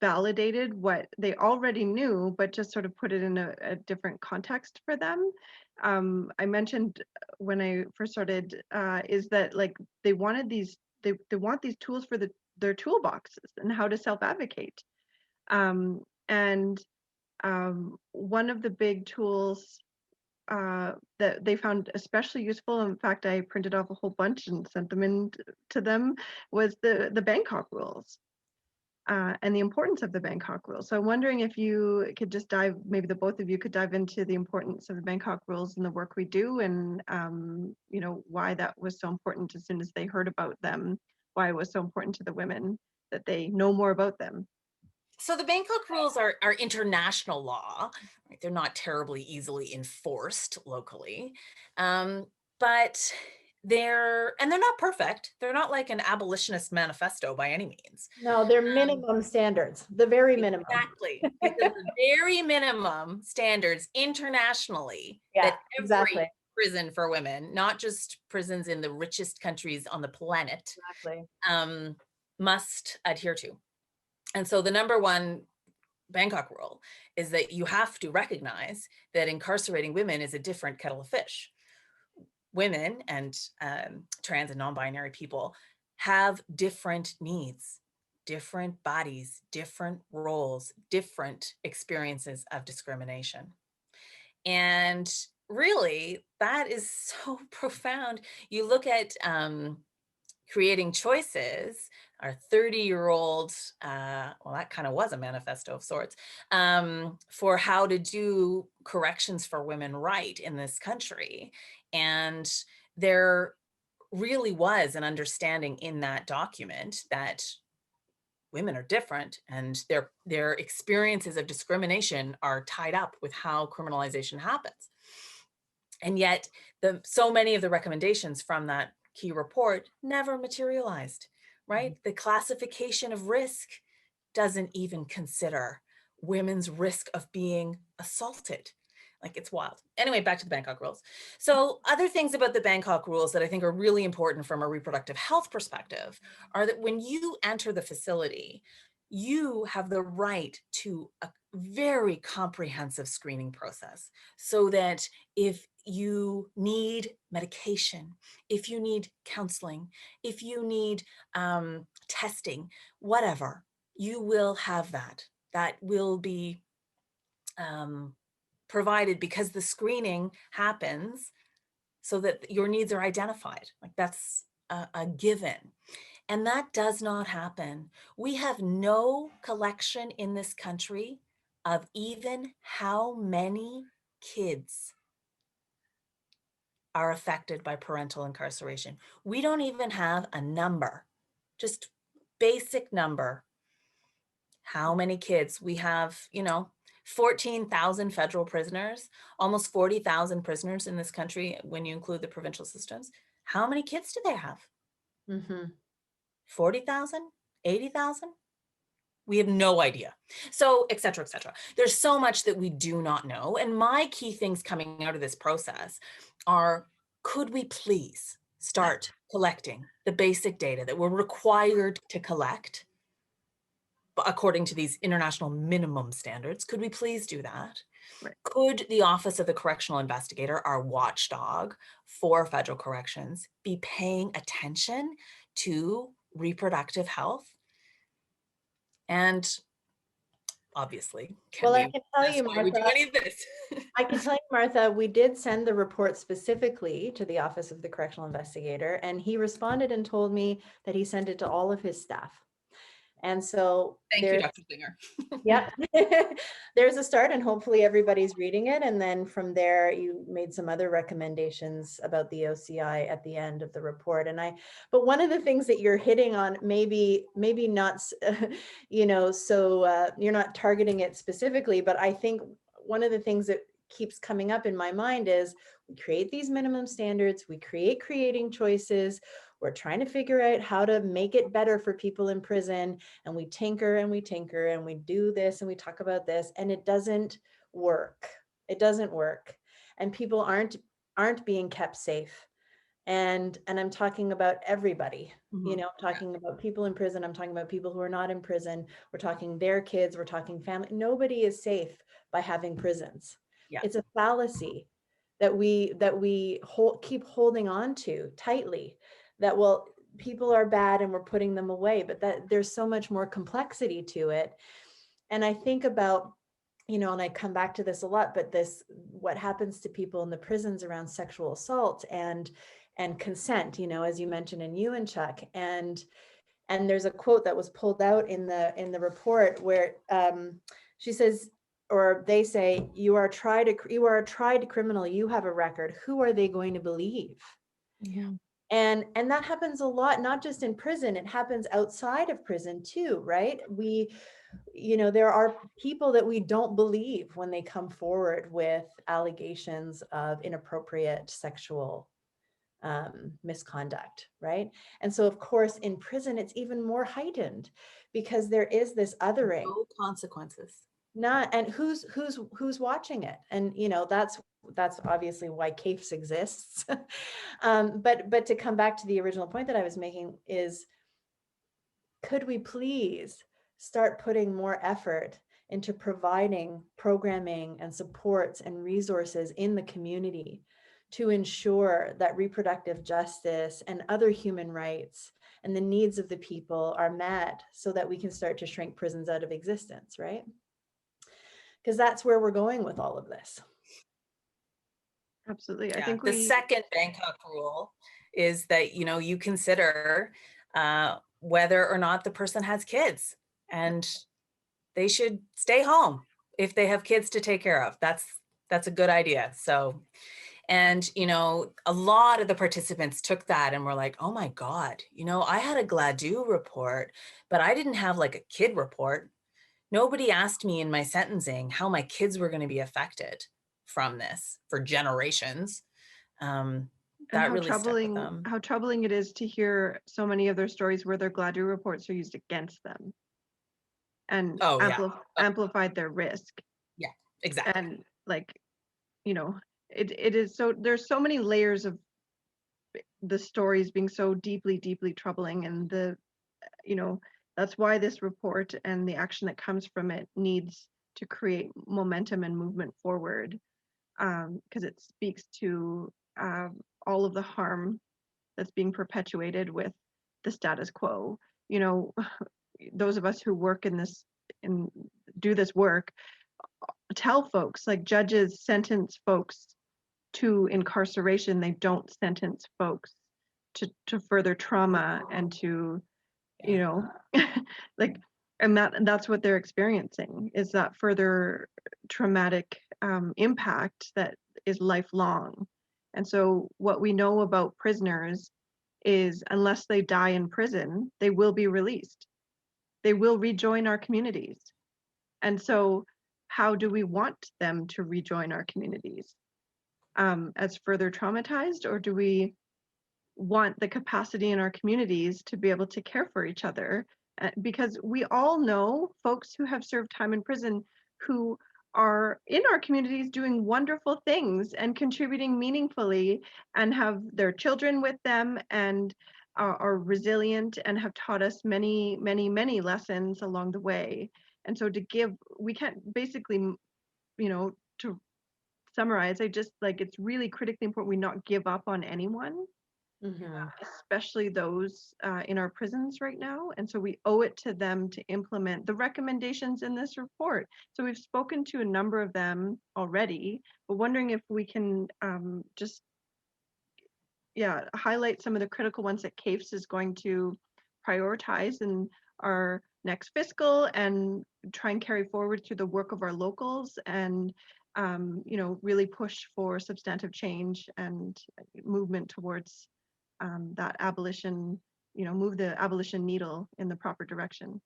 [SPEAKER 2] validated what they already knew, but just sort of put it in a different context for them. I mentioned when I first started is that like they wanted these, they want these tools for their toolboxes and how to self-advocate. And one of the big tools that they found especially useful, in fact, I printed off a whole bunch and sent them in to them, was the Bangkok rules. and the importance of the Bangkok Rules. So I'm wondering if you could just dive, maybe the both of you could dive into the importance of the Bangkok Rules and the work we do, and you know, why that was so important as soon as they heard about them, why it was so important to the women that they know more about them.
[SPEAKER 3] So the Bangkok Rules are international law, right? They're not terribly easily enforced locally, but they're not perfect. They're not like an abolitionist manifesto by any means.
[SPEAKER 1] No, they're minimum standards, the very minimum.
[SPEAKER 3] Exactly. These are the very minimum standards internationally
[SPEAKER 1] Yeah,
[SPEAKER 3] that every
[SPEAKER 1] exactly.
[SPEAKER 3] prison for women, not just prisons in the richest countries on the planet,
[SPEAKER 1] Exactly.
[SPEAKER 3] must adhere to. And so the number one Bangkok rule is that you have to recognize that incarcerating women is a different kettle of fish. Women and trans and non-binary people have different needs, different bodies, different roles, different experiences of discrimination. And really, that is so profound. You look at creating choices, our 30-year-old, well, that kind of was a manifesto of sorts, for how to do corrections for women right in this country. And there really was an understanding in that document that women are different and their experiences of discrimination are tied up with how criminalization happens. And yet so many of the recommendations from that key report never materialized, right? The classification of risk doesn't even consider women's risk of being assaulted. Like, it's wild. Anyway, back to the Bangkok Rules. So other things about the Bangkok Rules that I think are really important from a reproductive health perspective are that when you enter the facility, you have the right to a very comprehensive screening process, so that if you need medication, if you need counseling, if you need testing, whatever, you will have that. That will be provided, because the screening happens so that your needs are identified. Like, that's a given. And that does not happen. We have no collection in this country of even how many kids are affected by parental incarceration. We don't even have a number, just basic number. How many kids? We have, 14,000 federal prisoners, almost 40,000 prisoners in this country when you include the provincial systems. How many kids do they have? 40,000? 80,000? We have no idea. So, et cetera, et cetera. There's so much that we do not know. And my key things coming out of this process are, could we please start collecting the basic data that we're required to collect according to these international minimum standards? Could we please do that?
[SPEAKER 2] Right.
[SPEAKER 3] Could the Office of the Correctional Investigator, our watchdog for federal corrections, be paying attention to reproductive health? And obviously,
[SPEAKER 1] Well, I can tell you,
[SPEAKER 3] why we do
[SPEAKER 1] Martha,
[SPEAKER 3] any of this?
[SPEAKER 1] I can tell you, Martha, we did send the report specifically to the Office of the Correctional Investigator, and he responded and told me that he sent it to all of his staff. And so
[SPEAKER 3] Thank you, Dr. Singer.
[SPEAKER 1] yeah, there's a start, and hopefully everybody's reading it. And then from there, you made some other recommendations about the OCI at the end of the report. But one of the things that you're hitting on, maybe not, so you're not targeting it specifically, but I think one of the things that keeps coming up in my mind is we create these minimum standards, we creating choices. We're trying to figure out how to make it better for people in prison, and we tinker and we tinker and we do this and we talk about this, and it doesn't work. It doesn't work, and people aren't being kept safe. And I'm talking about everybody. I'm talking about people in prison. I'm talking about people who are not in prison. We're talking their kids. We're talking family. Nobody is safe by having prisons.
[SPEAKER 3] Yeah.
[SPEAKER 1] It's a fallacy that we keep holding on to tightly. That, well, people are bad and we're putting them away, but that there's so much more complexity to it. And I think about, and I come back to this a lot, but what happens to people in the prisons around sexual assault and consent, as you mentioned in Ewanchuk, and And there's a quote that was pulled out in the report where she says, or they say, you are a tried criminal, you have a record. Who are they going to believe?
[SPEAKER 2] Mhm.
[SPEAKER 1] And that happens a lot, not just in prison, it happens outside of prison too, right? There are people that we don't believe when they come forward with allegations of inappropriate sexual misconduct, right? And so of course in prison it's even more heightened because there is this othering.
[SPEAKER 3] No consequences.
[SPEAKER 1] And who's watching it? And that's obviously why CAEFS exists. But to come back to the original point that I was making is, could we please start putting more effort into providing programming and supports and resources in the community to ensure that reproductive justice and other human rights and the needs of the people are met so that we can start to shrink prisons out of existence, right? Because that's where we're going with all of this.
[SPEAKER 2] Absolutely. I
[SPEAKER 3] Yeah,
[SPEAKER 2] think
[SPEAKER 3] the
[SPEAKER 2] we,
[SPEAKER 3] second Bangkok rule is that, you consider whether or not the person has kids, and they should stay home if they have kids to take care of. That's a good idea. So, and, a lot of the participants took that and were like, oh my God, I had a GLADU report, but I didn't have like a kid report. Nobody asked me in my sentencing how my kids were going to be affected from this for generations.
[SPEAKER 2] and
[SPEAKER 3] That really stuck with them.
[SPEAKER 2] how troubling it is to hear so many of their stories where their GLADU reports are used against them and
[SPEAKER 3] Oh yeah.
[SPEAKER 2] amplified their risk.
[SPEAKER 3] Yeah, exactly.
[SPEAKER 2] And like, it is so, there's so many layers of the stories being so deeply, deeply troubling, and that's why this report and the action that comes from it needs to create momentum and movement forward, because it speaks to all of the harm that's being perpetuated with the status quo. Those of us who work in this and do this work tell folks, like, judges sentence folks to incarceration, they don't sentence folks to further trauma and to like, and that's what they're experiencing, is that further traumatic impact that is lifelong. And so what we know about prisoners is, unless they die in prison, they will be released, they will rejoin our communities. And so how do we want them to rejoin our communities? As further traumatized, or do we want the capacity in our communities to be able to care for each other? Because we all know folks who have served time in prison who are in our communities doing wonderful things and contributing meaningfully, and have their children with them, and are resilient and have taught us many, many, many lessons along the way. And so we can't basically, to summarize, I just, like, it's really critically important we not give up on anyone, especially those in our prisons right now. And so we owe it to them to implement the recommendations in this report. So we've spoken to a number of them already, but wondering if we can just highlight some of the critical ones that CAEFS is going to prioritize in our next fiscal, and try and carry forward through the work of our locals, and really push for substantive change and movement towards that abolition, move the abolition needle in the proper direction.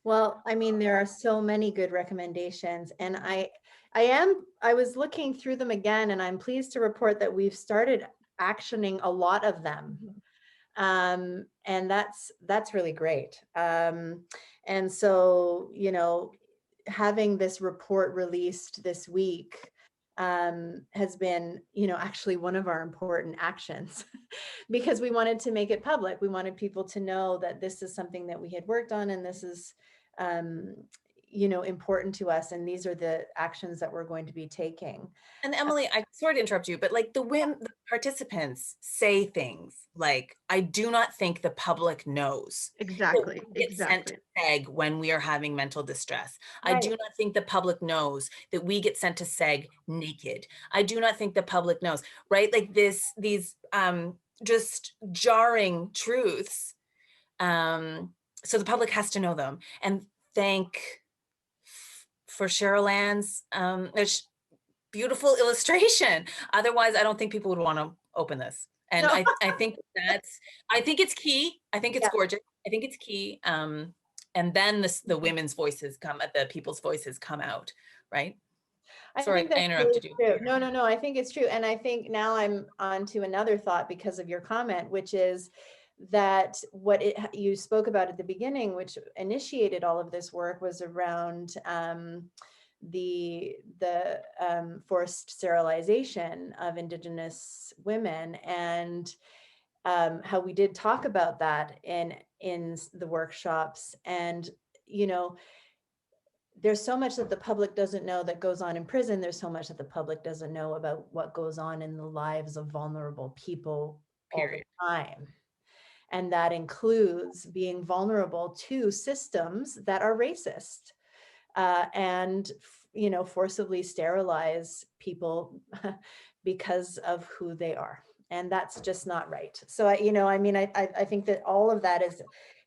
[SPEAKER 1] Well, I mean, there are so many good recommendations, and I was looking through them again, and I'm pleased to report that we've started actioning a lot of them. And that's really great. And so, having this report released this week has been, actually one of our important actions because we wanted to make it public. We wanted people to know that this is something that we had worked on, and this is, important to us. And these are the actions that we're going to be taking.
[SPEAKER 3] And Emilie, I sorry to interrupt you, but like the participants say things like, I do not think the public knows.
[SPEAKER 2] Exactly.
[SPEAKER 3] That we get sent to SEG when we are having mental distress.
[SPEAKER 1] Right.
[SPEAKER 3] I do not think the public knows that we get sent to SEG naked. I do not think the public knows, right? Like these just jarring truths So the public has to know them. And for Cheryl Ann's beautiful illustration. Otherwise, I don't think people would want to open this. And
[SPEAKER 1] No.
[SPEAKER 3] I think it's key. I think it's gorgeous. I think it's key. And then the women's voices the people's voices come out, right?
[SPEAKER 1] I
[SPEAKER 3] Sorry,
[SPEAKER 1] think that's
[SPEAKER 3] I interrupted
[SPEAKER 1] really
[SPEAKER 3] you.
[SPEAKER 1] true. No, I think it's true. And I think now I'm on to another thought because of your comment, which is that you spoke about at the beginning, which initiated all of this work, was around the forced sterilization of Indigenous women, and how we did talk about that in the workshops. And there's so much that the public doesn't know that goes on in prison. There's so much that the public doesn't know about what goes on in the lives of vulnerable people all the time. And that includes being vulnerable to systems that are racist and, forcibly sterilize people because of who they are. And that's just not right. So, I think that all of that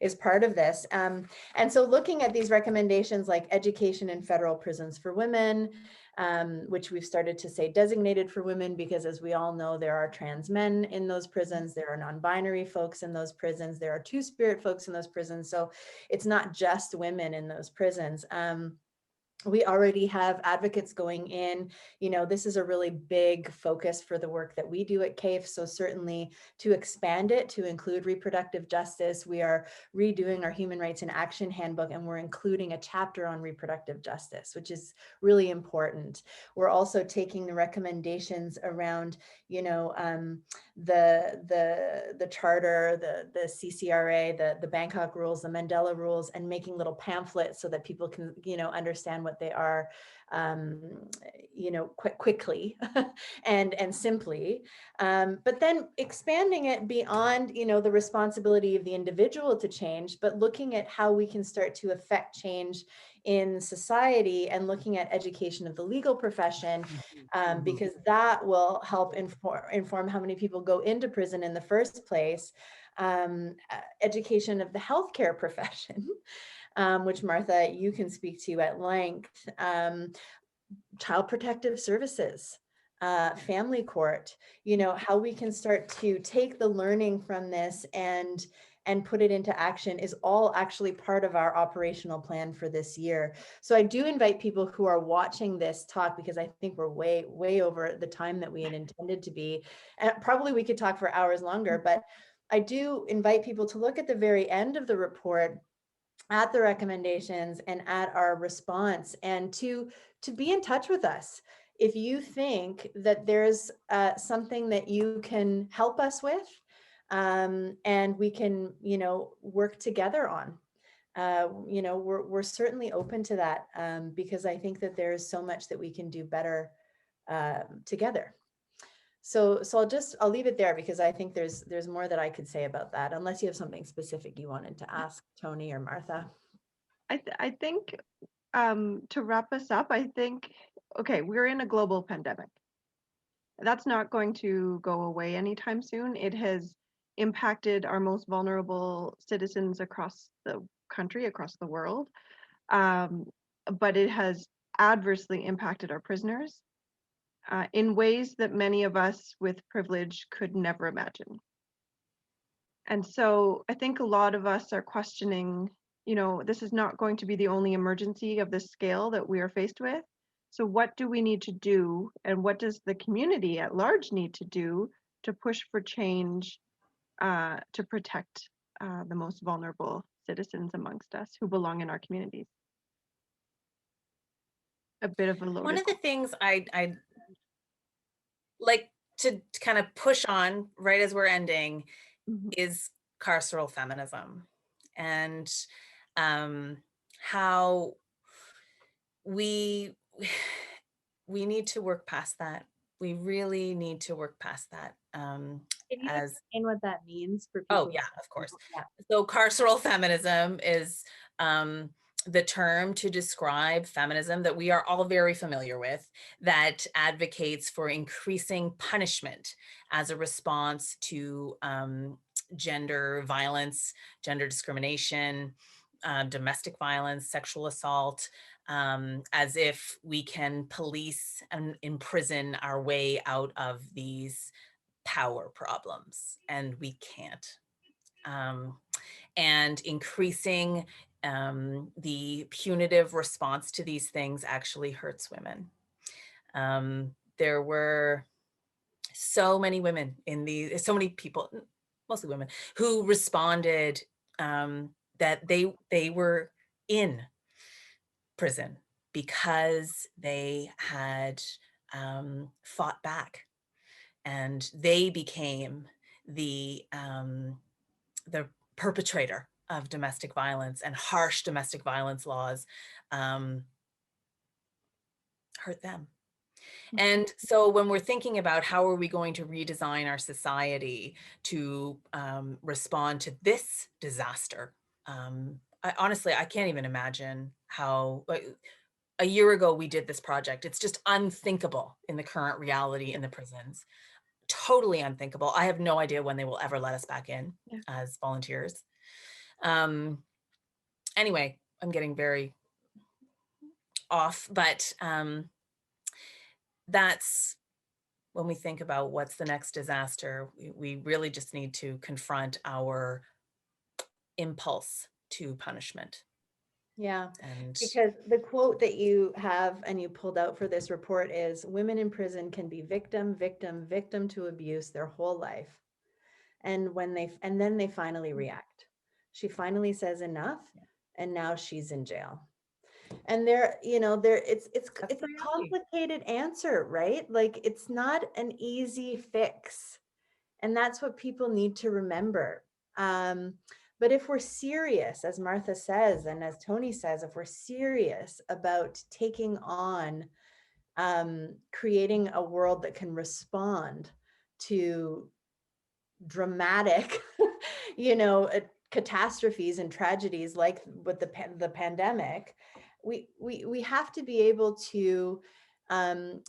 [SPEAKER 1] is part of this. And so looking at these recommendations like education in federal prisons for women, which we've started to say designated for women, because as we all know, there are trans men in those prisons, there are non-binary folks in those prisons, there are two-spirit folks in those prisons. So it's not just women in those prisons. We already have advocates going in. This is a really big focus for the work that we do at CAEFS. So certainly to expand it to include reproductive justice, we are redoing our Human Rights in Action Handbook, and we're including a chapter on reproductive justice, which is really important. We're also taking the recommendations around, the charter, the CCRA, the Bangkok rules, the Mandela rules, and making little pamphlets so that people can, understand what they are, quite quickly and simply, but then expanding it beyond, the responsibility of the individual to change, but looking at how we can start to affect change in society, and looking at education of the legal profession, because that will help inform how many people go into prison in the first place. Education of the healthcare profession, which Martha, you can speak to at length, child protective services, family court, how we can start to take the learning from this and put it into action is all actually part of our operational plan for this year. So I do invite people who are watching this talk, because I think we're way over the time that we had intended to be. And probably we could talk for hours longer, but I do invite people to look at the very end of the report, at the recommendations and at our response, and to be in touch with us. If you think that there's something that you can help us with, and we can, work together on, we're certainly open to that, because I think that there's so much that we can do better together. So I'll leave it there, because I think there's more that I could say about that, unless you have something specific you wanted to ask Toni or Martha.
[SPEAKER 2] I think to wrap us up, I think, okay, we're in a global pandemic. That's not going to go away anytime soon. It has impacted our most vulnerable citizens across the country, across the world. But it has adversely impacted our prisoners in ways that many of us with privilege could never imagine. And so I think a lot of us are questioning, this is not going to be the only emergency of this scale that we are faced with. So what do we need to do, and what does the community at large need to do to push for change, to protect the most vulnerable citizens amongst us who belong in our communities? A bit of a loaded
[SPEAKER 3] One of the things I'd like to kind of push on right as we're ending is carceral feminism, and how we need to work past that. We really need to work past that.
[SPEAKER 1] Can you explain what that means for people?
[SPEAKER 3] Oh yeah, of course. Yeah. So carceral feminism is the term to describe feminism that we are all very familiar with, that advocates for increasing punishment as a response to gender violence, gender discrimination, domestic violence, sexual assault, as if we can police and imprison our way out of these power problems, and we can't. And increasing the punitive response to these things actually hurts women. There were so many women so many people, mostly women, who responded that they were in prison because they had fought back, and they became the perpetrator of domestic violence, and harsh domestic violence laws hurt them. And so when we're thinking about how are we going to redesign our society to respond to this disaster, honestly, I can't even imagine how, a year ago we did this project. It's just unthinkable in the current reality in the prisons. Totally unthinkable. I have no idea when they will ever let us back in as volunteers. Anyway, I'm getting very off, but that's when we think about what's the next disaster, we really just need to confront our impulse to punishment.
[SPEAKER 1] Yeah,
[SPEAKER 3] And
[SPEAKER 1] because the quote that you have and you pulled out for this report is, women in prison can be victim, victim, victim to abuse their whole life. And then they finally react. She finally says enough, and now she's in jail. And it's a complicated answer, right? Like, it's not an easy fix. And that's what people need to remember. But if we're serious, as Martha says, and as Toni says, if we're serious about taking on creating a world that can respond to dramatic, catastrophes and tragedies like with the pandemic, we have to be able to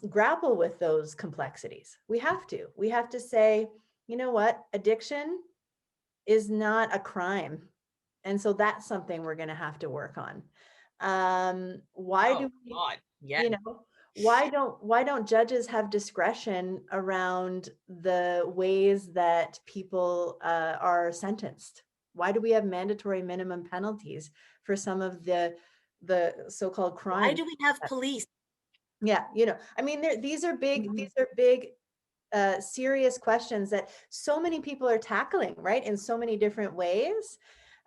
[SPEAKER 1] grapple with those complexities. We have to say, you know what, addiction is not a crime, and so that's something we're going to have to work on. Why don't judges have discretion around the ways that people are sentenced? Why do we have mandatory minimum penalties for some of the so-called crimes?
[SPEAKER 3] Why do we have police?
[SPEAKER 1] Yeah, I mean, these are big serious questions that so many people are tackling, right, in so many different ways.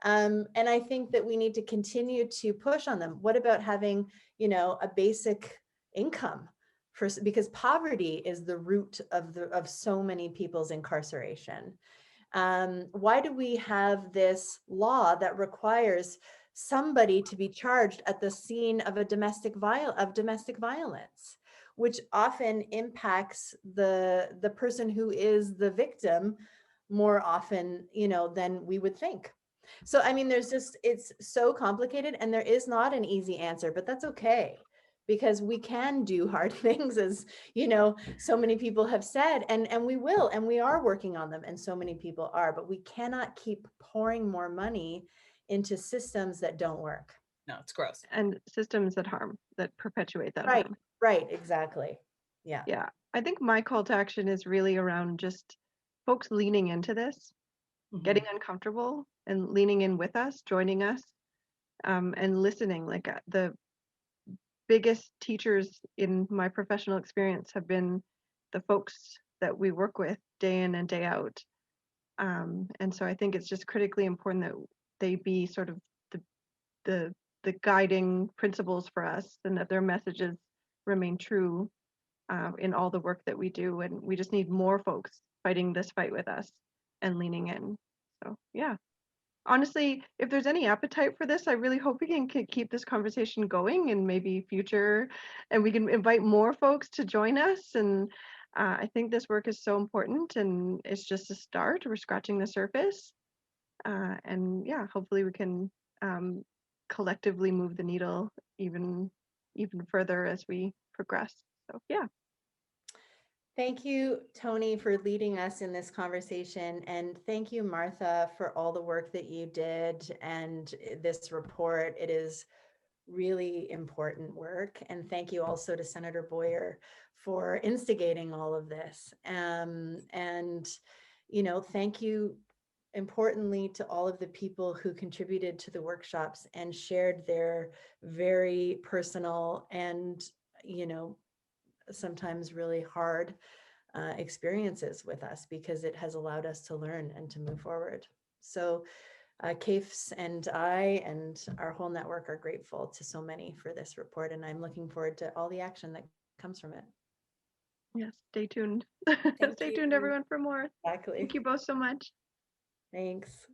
[SPEAKER 1] And I think that we need to continue to push on them. What about having, a basic income because poverty is the root of so many people's incarceration. Why do we have this law that requires somebody to be charged at the scene of domestic violence, which often impacts the person who is the victim more often, than we would think? So, I mean, it's so complicated, and there is not an easy answer, but that's okay, because we can do hard things, as so many people have said, and we will, and we are working on them, and so many people are, but we cannot keep pouring more money into systems that don't work.
[SPEAKER 3] No, it's gross.
[SPEAKER 2] And systems that harm, that perpetuate that
[SPEAKER 1] harm. Right, exactly.
[SPEAKER 2] Yeah. I think my call to action is really around just folks leaning into this, getting uncomfortable and leaning in with us, joining us, and listening. Like, the biggest teachers in my professional experience have been the folks that we work with day in and day out. And so I think it's just critically important that they be sort of the guiding principles for us, and that their messages remain true in all the work that we do. And we just need more folks fighting this fight with us and leaning in. So yeah, honestly, if there's any appetite for this, I really hope we can keep this conversation going, and maybe future, and we can invite more folks to join us. And I think this work is so important, and it's just a start. We're scratching the surface. And yeah, hopefully we can collectively move the needle even further as we progress. So yeah.
[SPEAKER 1] Thank you, Toni, for leading us in this conversation. And thank you, Martha, for all the work that you did and this report. It is really important work. And thank you also to Senator Boyer for instigating all of this. And, you know, thank you importantly to all of the people who contributed to the workshops and shared their very personal and, you know, sometimes really hard experiences with us, because it has allowed us to learn and to move forward. So CAEFS and I and our whole network are grateful to so many for this report, and I'm looking forward to all the action that comes from it.
[SPEAKER 2] Yes, stay tuned.
[SPEAKER 1] Thank
[SPEAKER 2] Stay
[SPEAKER 1] you.
[SPEAKER 2] tuned, everyone, for more.
[SPEAKER 1] Exactly.
[SPEAKER 2] Thank you both so much.
[SPEAKER 1] Thanks.